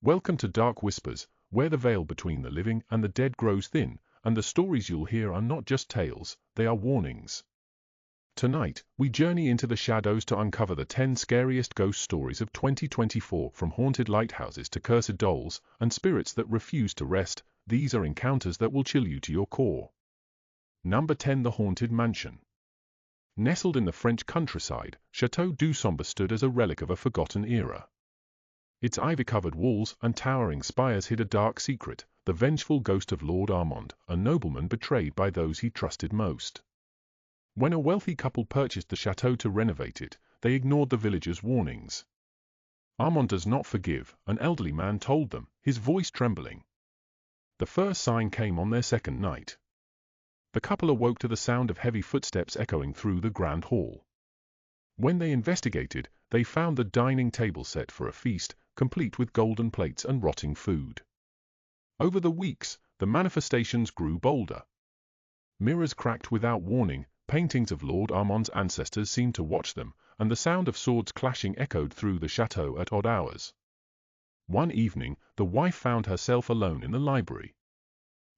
Welcome to Dark Whispers, where the veil between the living and the dead grows thin, and the stories you'll hear are not just tales, they are warnings. Tonight, we journey into the shadows to uncover the 10 scariest ghost stories of 2024, from haunted lighthouses to cursed dolls and spirits that refuse to rest. These are encounters that will chill you to your core. Number 10. The Haunted Mansion. Nestled in the French countryside, Château du Sombre stood as a relic of a forgotten era. Its ivy-covered walls and towering spires hid a dark secret, the vengeful ghost of Lord Armand, a nobleman betrayed by those he trusted most. When a wealthy couple purchased the chateau to renovate it, they ignored the villagers' warnings. Armand does not forgive, an elderly man told them, his voice trembling. The first sign came on their second night. The couple awoke to the sound of heavy footsteps echoing through the grand hall. When they investigated, they found the dining table set for a feast, complete with golden plates and rotting food. Over the weeks, the manifestations grew bolder. Mirrors cracked without warning, paintings of Lord Armand's ancestors seemed to watch them, and the sound of swords clashing echoed through the chateau at odd hours. One evening, the wife found herself alone in the library.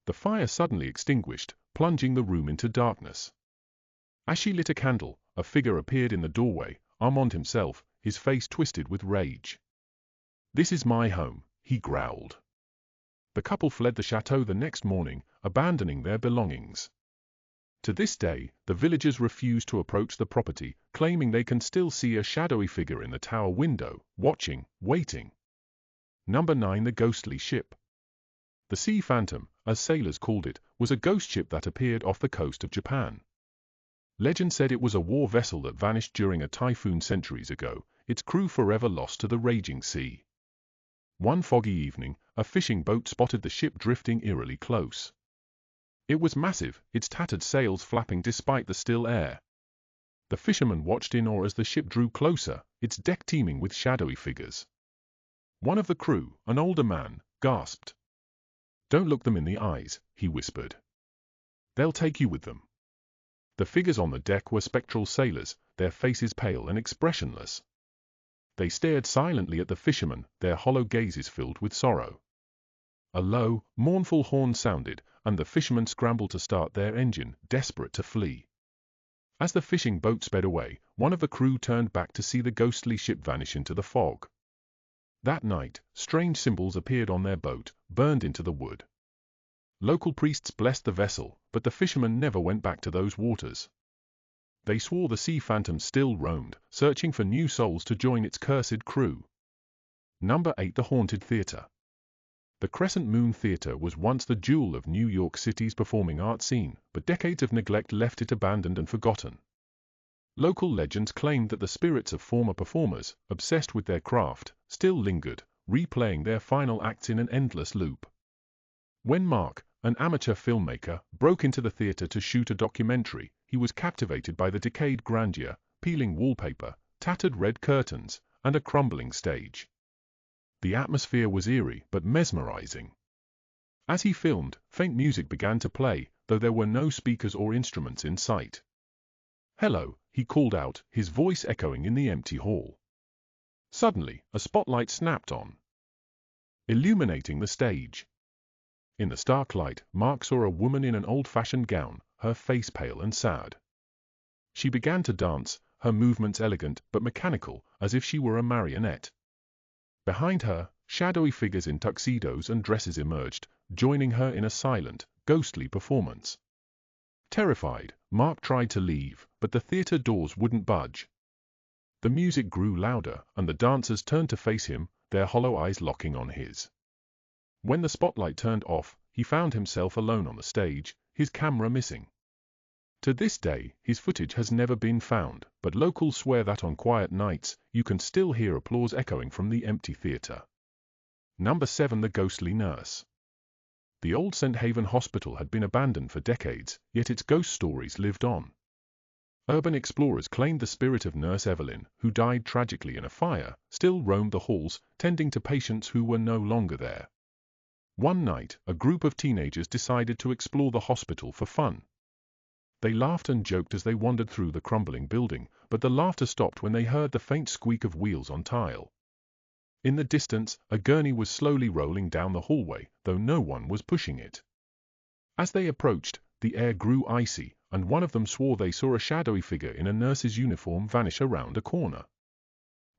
The fire suddenly extinguished, plunging the room into darkness. As she lit a candle, a figure appeared in the doorway, Armand himself, his face twisted with rage. "This is my home," he growled. The couple fled the chateau the next morning, abandoning their belongings. To this day, the villagers refuse to approach the property, claiming they can still see a shadowy figure in the tower window, watching, waiting. Number 9. The Ghostly Ship. The Sea Phantom, as sailors called it, was a ghost ship that appeared off the coast of Japan. Legend said it was a war vessel that vanished during a typhoon centuries ago, its crew forever lost to the raging sea. One foggy evening, a fishing boat spotted the ship drifting eerily close. It was massive, its tattered sails flapping despite the still air. The fishermen watched in awe as the ship drew closer, its deck teeming with shadowy figures. One of the crew, an older man, gasped. "Don't look them in the eyes," he whispered. "They'll take you with them." The figures on the deck were spectral sailors, their faces pale and expressionless. They stared silently at the fishermen, their hollow gazes filled with sorrow. A low, mournful horn sounded, and the fishermen scrambled to start their engine, desperate to flee. As the fishing boat sped away, one of the crew turned back to see the ghostly ship vanish into the fog. That night, strange symbols appeared on their boat, burned into the wood. Local priests blessed the vessel, but the fishermen never went back to those waters. They swore the Sea Phantom still roamed, searching for new souls to join its cursed crew. Number 8. The Haunted Theater. The Crescent Moon Theater was once the jewel of New York City's performing arts scene, but decades of neglect left it abandoned and forgotten. Local legends claimed that the spirits of former performers, obsessed with their craft, still lingered, replaying their final acts in an endless loop. When Mark, an amateur filmmaker, broke into the theater to shoot a documentary, he was captivated by the decayed grandeur, peeling wallpaper, tattered red curtains, and a crumbling stage. The atmosphere was eerie but mesmerizing. As he filmed, faint music began to play, though there were no speakers or instruments in sight. "Hello," he called out, his voice echoing in the empty hall. Suddenly, a spotlight snapped on, illuminating the stage. In the stark light, Mark saw a woman in an old-fashioned gown, her face pale and sad. She began to dance, her movements elegant but mechanical, as if she were a marionette. Behind her, shadowy figures in tuxedos and dresses emerged, joining her in a silent, ghostly performance. Terrified, Mark tried to leave, but the theater doors wouldn't budge. The music grew louder, and the dancers turned to face him, their hollow eyes locking on his. When the spotlight turned off, he found himself alone on the stage, his camera missing. To this day, his footage has never been found, but locals swear that on quiet nights, you can still hear applause echoing from the empty theater. Number 7. The Ghostly Nurse. The old St. Haven Hospital had been abandoned for decades, yet its ghost stories lived on. Urban explorers claimed the spirit of Nurse Evelyn, who died tragically in a fire, still roamed the halls, tending to patients who were no longer there. One night, a group of teenagers decided to explore the hospital for fun. They laughed and joked as they wandered through the crumbling building, but the laughter stopped when they heard the faint squeak of wheels on tile. In the distance, a gurney was slowly rolling down the hallway, though no one was pushing it. As they approached, the air grew icy, and one of them swore they saw a shadowy figure in a nurse's uniform vanish around a corner.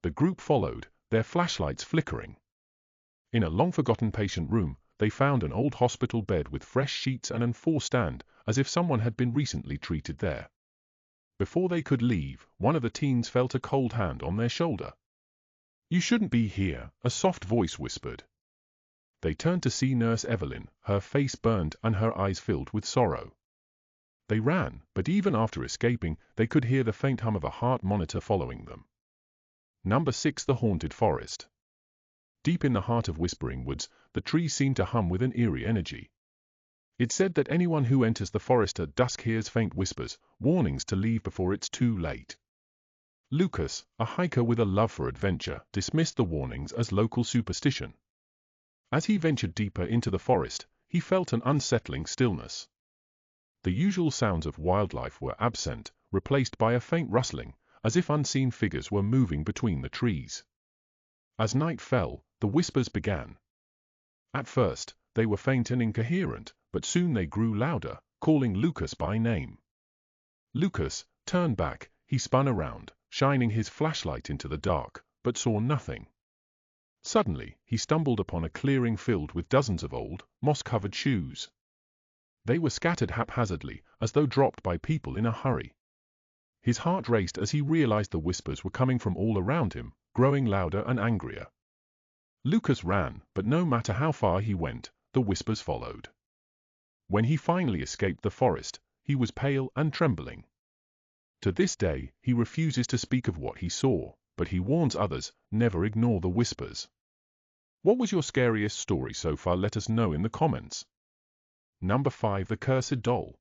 The group followed, their flashlights flickering. In a long-forgotten patient room, they found an old hospital bed with fresh sheets and an four-stand, as if someone had been recently treated there. Before they could leave, one of the teens felt a cold hand on their shoulder. "You shouldn't be here," a soft voice whispered. They turned to see Nurse Evelyn, her face burned and her eyes filled with sorrow. They ran, but even after escaping, they could hear the faint hum of a heart monitor following them. Number 6. The Haunted Forest. Deep in the heart of Whispering Woods, the trees seem to hum with an eerie energy. It's said that anyone who enters the forest at dusk hears faint whispers, warnings to leave before it's too late. Lucas, a hiker with a love for adventure, dismissed the warnings as local superstition. As he ventured deeper into the forest, he felt an unsettling stillness. The usual sounds of wildlife were absent, replaced by a faint rustling, as if unseen figures were moving between the trees. As night fell, the whispers began. At first, they were faint and incoherent, but soon they grew louder, calling Lucas by name. Lucas turned back, he spun around, shining his flashlight into the dark, but saw nothing. Suddenly, he stumbled upon a clearing filled with dozens of old, moss-covered shoes. They were scattered haphazardly, as though dropped by people in a hurry. His heart raced as he realized the whispers were coming from all around him, growing louder and angrier. Lucas ran, but no matter how far he went, the whispers followed. When he finally escaped the forest, he was pale and trembling. To this day, he refuses to speak of what he saw, but he warns others, never ignore the whispers. What was your scariest story so far? Let us know in the comments. Number 5. The Cursed Doll.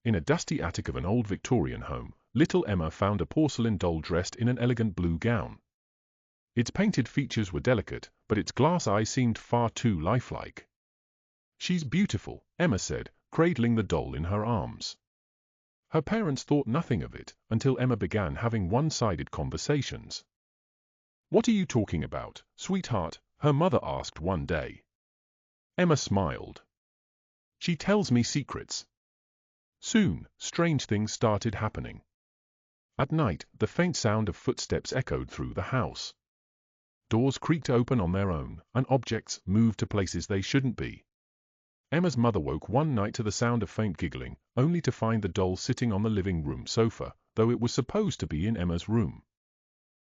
In a dusty attic of an old Victorian home, little Emma found a porcelain doll dressed in an elegant blue gown. Its painted features were delicate, but its glass eyes seemed far too lifelike. "She's beautiful," Emma said, cradling the doll in her arms. Her parents thought nothing of it, until Emma began having one-sided conversations. "What are you talking about, sweetheart?" her mother asked one day. Emma smiled. "She tells me secrets." Soon, strange things started happening. At night, the faint sound of footsteps echoed through the house. Doors creaked open on their own, and objects moved to places they shouldn't be. Emma's mother woke one night to the sound of faint giggling, only to find the doll sitting on the living room sofa, though it was supposed to be in Emma's room.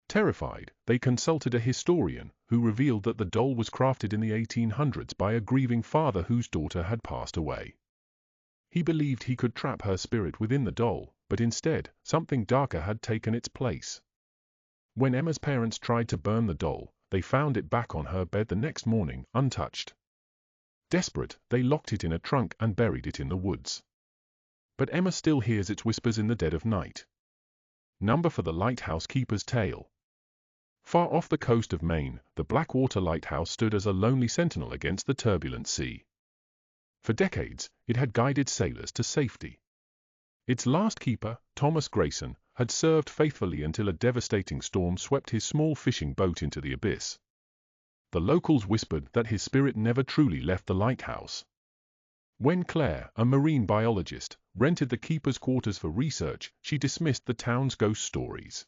Terrified, they consulted a historian, who revealed that the doll was crafted in the 1800s by a grieving father whose daughter had passed away. He believed he could trap her spirit within the doll, but instead, something darker had taken its place. When Emma's parents tried to burn the doll, they found it back on her bed the next morning, untouched. Desperate, they locked it in a trunk and buried it in the woods. But Emma still hears its whispers in the dead of night. Number 4. The Lighthouse Keeper's Tale. Far off the coast of Maine, the Blackwater Lighthouse stood as a lonely sentinel against the turbulent sea. For decades, it had guided sailors to safety. Its last keeper, Thomas Grayson, had served faithfully until a devastating storm swept his small fishing boat into the abyss. The locals whispered that his spirit never truly left the lighthouse. When Claire, a marine biologist, rented the keeper's quarters for research, she dismissed the town's ghost stories.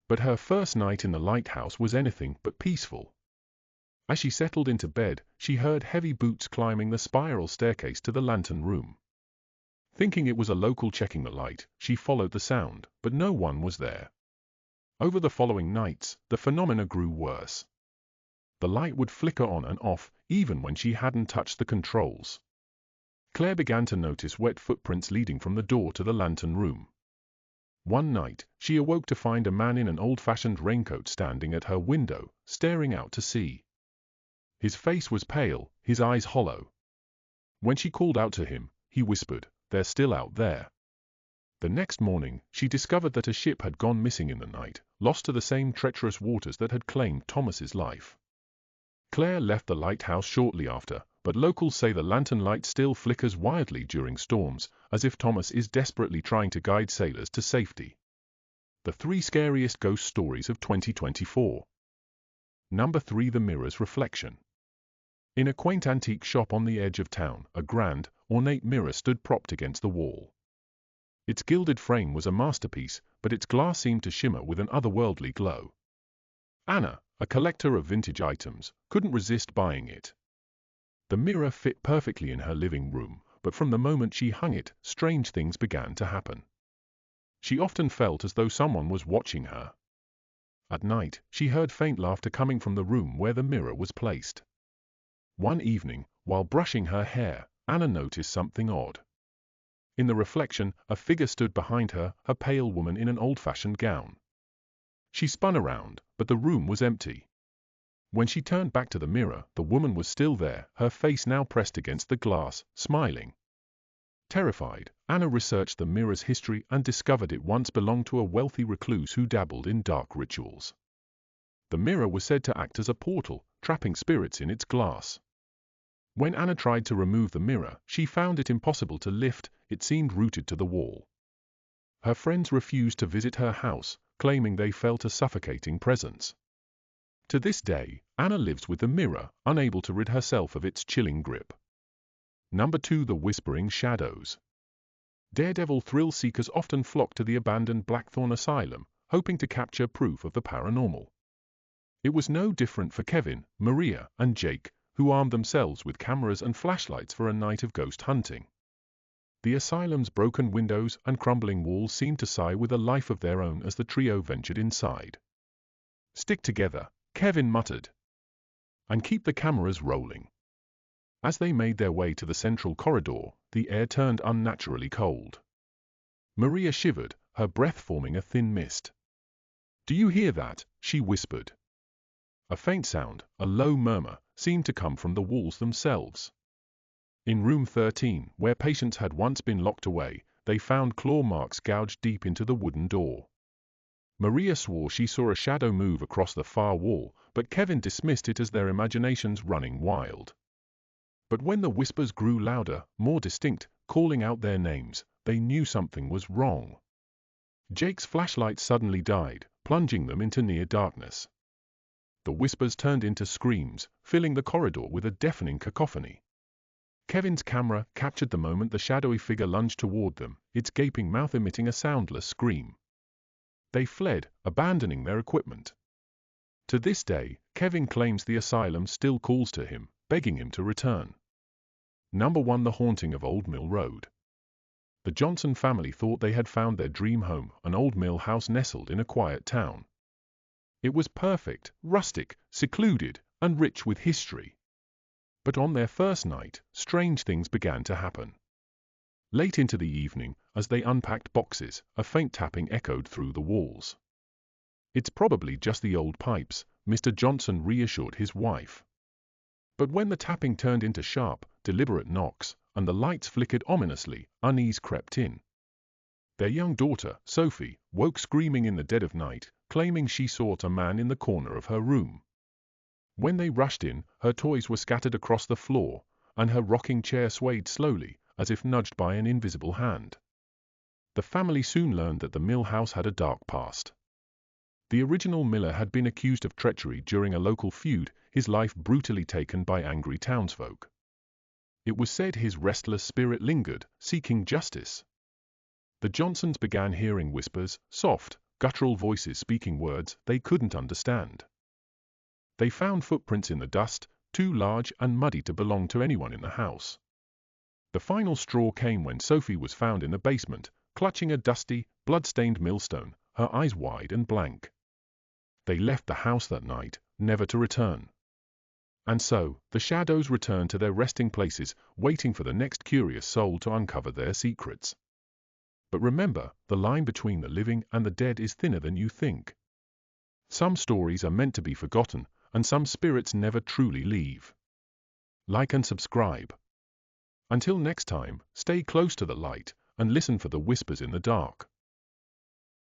But her first night in the lighthouse was anything but peaceful. As she settled into bed, she heard heavy boots climbing the spiral staircase to the lantern room. Thinking it was a local checking the light, she followed the sound, but no one was there. Over the following nights, the phenomena grew worse. The light would flicker on and off, even when she hadn't touched the controls. Claire began to notice wet footprints leading from the door to the lantern room. One night, she awoke to find a man in an old-fashioned raincoat standing at her window, staring out to sea. His face was pale, his eyes hollow. When she called out to him, he whispered, "They're still out there." The next morning, she discovered that a ship had gone missing in the night, lost to the same treacherous waters that had claimed Thomas's life. Claire left the lighthouse shortly after, but locals say the lantern light still flickers wildly during storms, as if Thomas is desperately trying to guide sailors to safety. The 3 Scariest Ghost Stories of 2024. Number 3. The mirror's reflection. In a quaint antique shop on the edge of town, a grand, ornate mirror stood propped against the wall. Its gilded frame was a masterpiece, but its glass seemed to shimmer with an otherworldly glow. Anna, a collector of vintage items, couldn't resist buying it. The mirror fit perfectly in her living room, but from the moment she hung it, strange things began to happen. She often felt as though someone was watching her. At night, she heard faint laughter coming from the room where the mirror was placed. One evening, while brushing her hair, Anna noticed something odd. In the reflection, a figure stood behind her, a pale woman in an old-fashioned gown. She spun around, but the room was empty. When she turned back to the mirror, the woman was still there, her face now pressed against the glass, smiling. Terrified, Anna researched the mirror's history and discovered it once belonged to a wealthy recluse who dabbled in dark rituals. The mirror was said to act as a portal, trapping spirits in its glass. When Anna tried to remove the mirror, she found it impossible to lift, it seemed rooted to the wall. Her friends refused to visit her house, claiming they felt a suffocating presence. To this day, Anna lives with the mirror, unable to rid herself of its chilling grip. Number 2. The whispering shadows. Daredevil thrill-seekers often flock to the abandoned Blackthorn Asylum, hoping to capture proof of the paranormal. It was no different for Kevin, Maria, and Jake, who armed themselves with cameras and flashlights for a night of ghost hunting. The asylum's broken windows and crumbling walls seemed to sigh with a life of their own as the trio ventured inside. "Stick together," Kevin muttered, "and keep the cameras rolling." As they made their way to the central corridor, the air turned unnaturally cold. Maria shivered, her breath forming a thin mist. "Do you hear that?" she whispered. A faint sound, a low murmur, seemed to come from the walls themselves. In room 13, where patients had once been locked away, they found claw marks gouged deep into the wooden door. Maria swore she saw a shadow move across the far wall, but Kevin dismissed it as their imaginations running wild. But when the whispers grew louder, more distinct, calling out their names, they knew something was wrong. Jake's flashlight suddenly died, plunging them into near darkness. The whispers turned into screams, filling the corridor with a deafening cacophony. Kevin's camera captured the moment the shadowy figure lunged toward them, its gaping mouth emitting a soundless scream. They fled, abandoning their equipment. To this day, Kevin claims the asylum still calls to him, begging him to return. Number 1. The haunting of Old Mill Road. The Johnson family thought they had found their dream home, an old mill house nestled in a quiet town. It was perfect, rustic, secluded, and rich with history. But on their first night, strange things began to happen. Late into the evening, as they unpacked boxes, a faint tapping echoed through the walls. "It's probably just the old pipes," Mr. Johnson reassured his wife. But when the tapping turned into sharp, deliberate knocks, and the lights flickered ominously, unease crept in. Their young daughter, Sophie, woke screaming in the dead of night, claiming she saw a man in the corner of her room. When they rushed in, her toys were scattered across the floor, and her rocking chair swayed slowly, as if nudged by an invisible hand. The family soon learned that the mill house had a dark past. The original miller had been accused of treachery during a local feud, his life brutally taken by angry townsfolk. It was said his restless spirit lingered, seeking justice. The Johnsons began hearing whispers, soft, guttural voices speaking words they couldn't understand. They found footprints in the dust, too large and muddy to belong to anyone in the house. The final straw came when Sophie was found in the basement, clutching a dusty, blood-stained millstone, her eyes wide and blank. They left the house that night, never to return. And so, the shadows returned to their resting places, waiting for the next curious soul to uncover their secrets. But remember, the line between the living and the dead is thinner than you think. Some stories are meant to be forgotten, and some spirits never truly leave. Like and subscribe. Until next time, stay close to the light, and listen for the whispers in the dark.